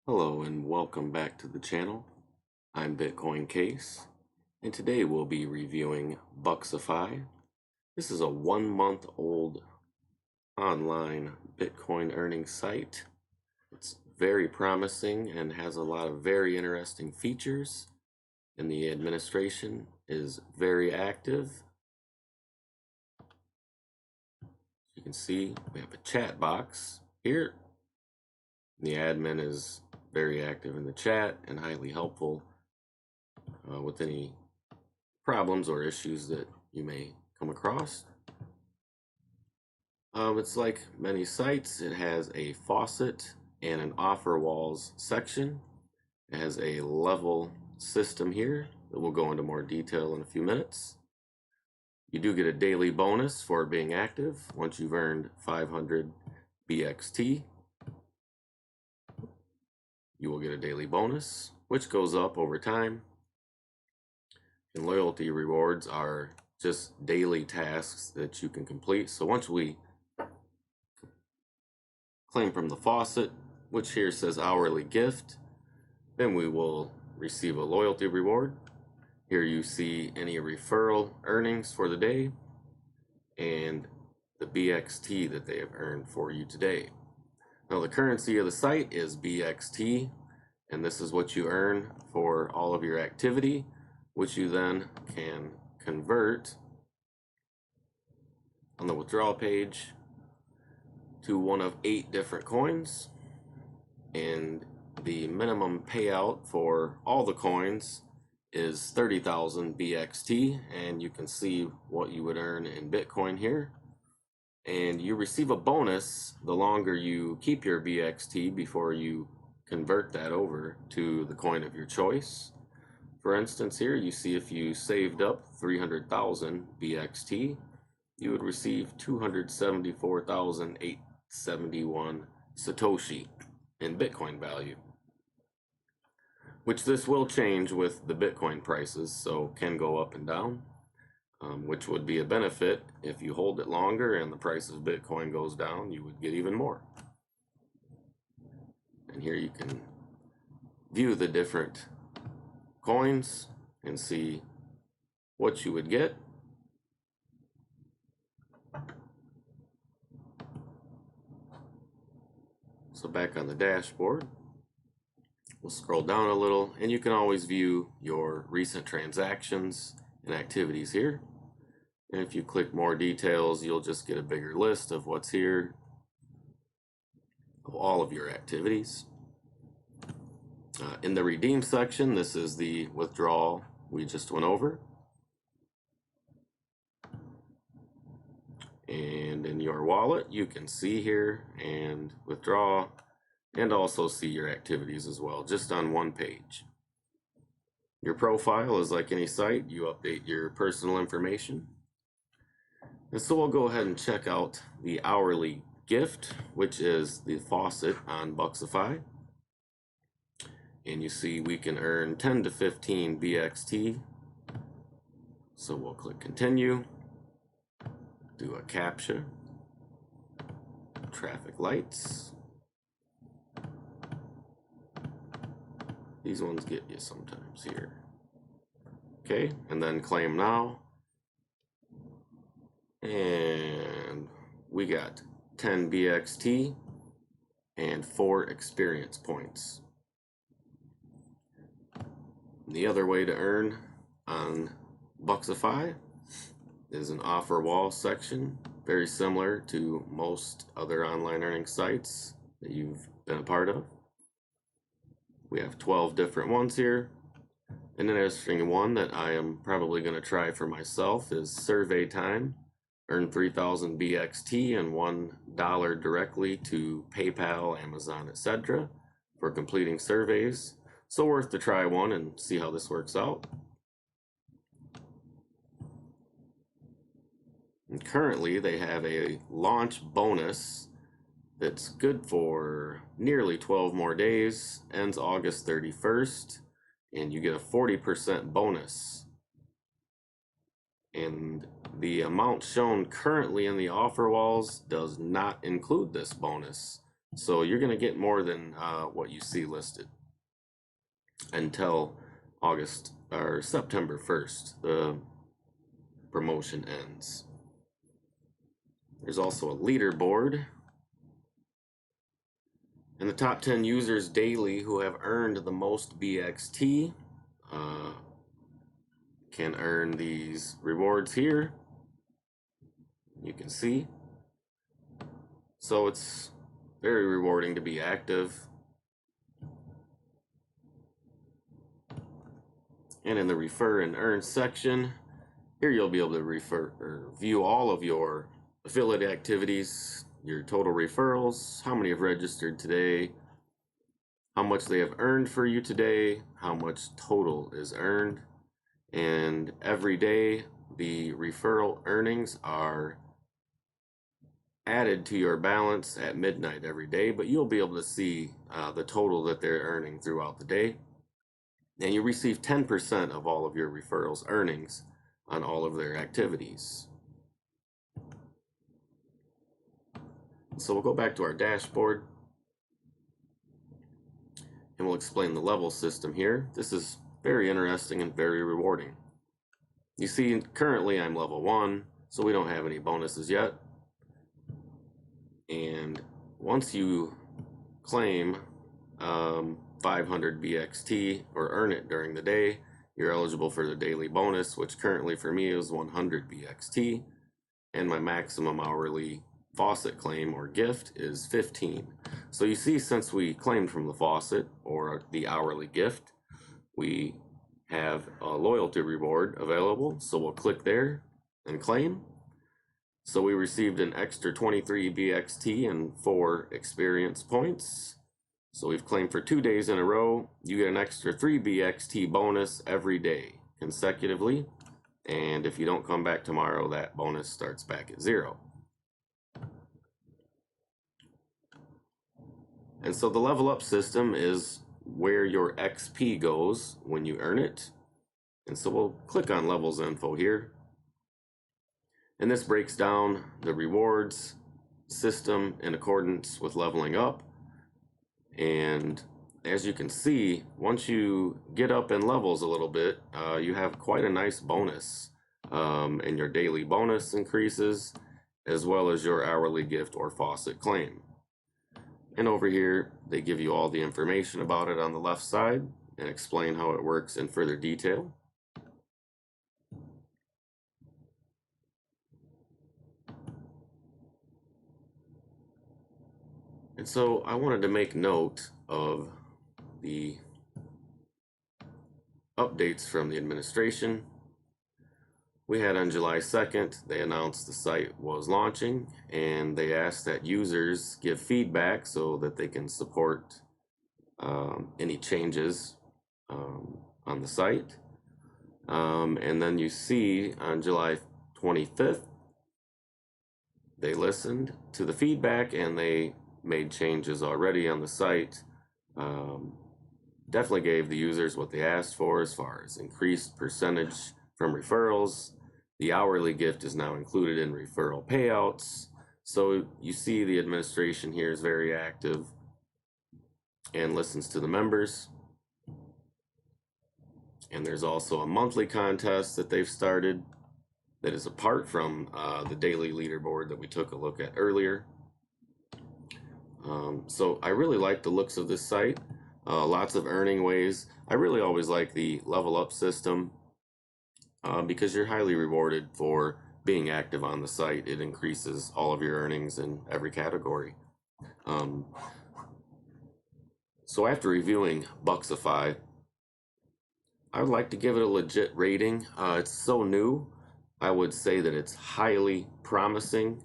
Hello and welcome back to the channel. I'm Bitcoin Case, and today we'll be reviewing Bucksify. This is a 1 month old online Bitcoin earning site. It's very promising and has a lot of very interesting features, and the administration is very active. You can see we have a chat box here. The admin is very active in the chat and highly helpful with any problems or issues that you may come across. It's like many sites. It has a faucet and an offer walls section. It has a level system here that we'll go into more detail in a few minutes. You do get a daily bonus for being active once you've earned 500 BXT. You will get a daily bonus, which goes up over time. And loyalty rewards are just daily tasks that you can complete. So once we claim from the faucet, which here says hourly gift, then we will receive a loyalty reward. Here you see any referral earnings for the day and the BXT that they have earned for you today. Now the currency of the site is BXT, and this is what you earn for all of your activity, which you then can convert on the withdrawal page to one of 8 different coins. And the minimum payout for all the coins is 30,000 BXT, and you can see what you would earn in Bitcoin here. And you receive a bonus the longer you keep your BXT before you convert that over to the coin of your choice. For instance, here you see if you saved up 300,000 BXT, you would receive 274,871 Satoshi in Bitcoin value, which this will change with the Bitcoin prices, so can go up and down, which would be a benefit. If you hold it longer and the price of Bitcoin goes down, you would get even more. And here you can view the different coins and see what you would get. So back on the dashboard, we'll scroll down a little, and you can always view your recent transactions and activities here. And if you click more details, you'll just get a bigger list of what's here, of all of your activities. In the redeem section, this is the withdrawal we just went over. And in your wallet, you can see here and withdraw, and also see your activities as well, just on one page. Your profile is like any site. You update your personal information. And so we'll go ahead and check out the hourly gift, which is the faucet on Bucksify. And you see we can earn 10 to 15 BXT. So we'll click continue, do a CAPTCHA, traffic lights. These ones get you sometimes here. Okay, and then claim now. And we got 10 BXT and 4 experience points. The other way to earn on Bucksify is an offer wall section, very similar to most other online earning sites that you've been a part of. We have 12 different ones here. An interesting one that I am probably going to try for myself is survey time. Earn 3,000 BXT and $1 directly to PayPal, Amazon, etc. for completing surveys. So worth to try one and see how this works out. And currently they have a launch bonus that's good for nearly 12 more days, ends August 31st, and you get a 40% bonus. And the amount shown currently in the offer walls does not include this bonus. So you're going to get more than what you see listed until August or September 1st. The promotion ends. There's also a leaderboard. And the top 10 users daily who have earned the most BXT can earn these rewards here. You can see. So it's very rewarding to be active. And in the refer and earn section, here you'll be able to view all of your affiliate activities, your total referrals, how many have registered today, how much they have earned for you today, how much total is earned. And every day the referral earnings are added to your balance at midnight every day, but you'll be able to see the total that they're earning throughout the day. And you receive 10% of all of your referrals earnings on all of their activities. So we'll go back to our dashboard and we'll explain the level system here. This is very interesting and very rewarding. You see, currently I'm level 1, so we don't have any bonuses yet. And once you claim 500 BXT or earn it during the day, you're eligible for the daily bonus, which currently for me is 100 BXT, and my maximum hourly Faucet claim or gift is 15. So you see, since we claimed from the Faucet or the hourly gift, we have a loyalty reward available. So we'll click there and claim. So we received an extra 23 BXT and 4 experience points. So we've claimed for 2 days in a row. You get an extra 3 BXT bonus every day consecutively. And if you don't come back tomorrow, that bonus starts back at 0. And so the level up system is where your XP goes when you earn it. And so we'll click on levels info here. And this breaks down the rewards system in accordance with leveling up. And as you can see, once you get up in levels a little bit, you have quite a nice bonus. And your daily bonus increases, as well as your hourly gift or Faucet claim. And over here, they give you all the information about it on the left side and explain how it works in further detail. And so I wanted to make note of the updates from the administration. We had on July 2nd, they announced the site was launching, and they asked that users give feedback so that they can support any changes on the site. And then you see on July 25th, they listened to the feedback and they made changes already on the site. Definitely gave the users what they asked for as far as increased percentage from referrals. The hourly gift is now included in referral payouts. So you see the administration here is very active and listens to the members. And there's also a monthly contest that they've started that is apart from the daily leaderboard that we took a look at earlier. So I really like the looks of this site. Lots of earning ways. I really always like the level up system because you're highly rewarded for being active on the site. It increases all of your earnings in every category. So after reviewing Bucksify, I would like to give it a legit rating. It's so new. I would say that it's highly promising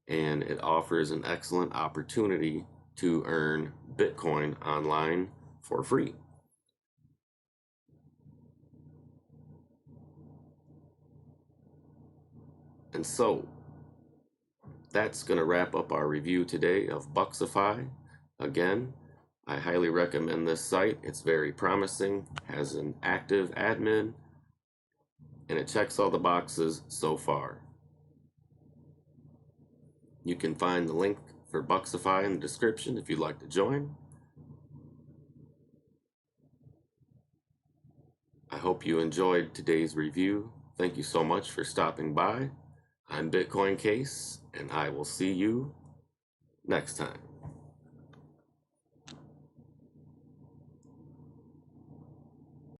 and it offers an excellent opportunity to earn Bitcoin online for free. And so that's going to wrap up our review today of Bucksify. Again, I highly recommend this site. It's very promising, has an active admin, and it checks all the boxes so far. You can find the link for Bucksify in the description if you'd like to join. I hope you enjoyed today's review. Thank you so much for stopping by. I'm Bitcoin Case, and I will see you next time.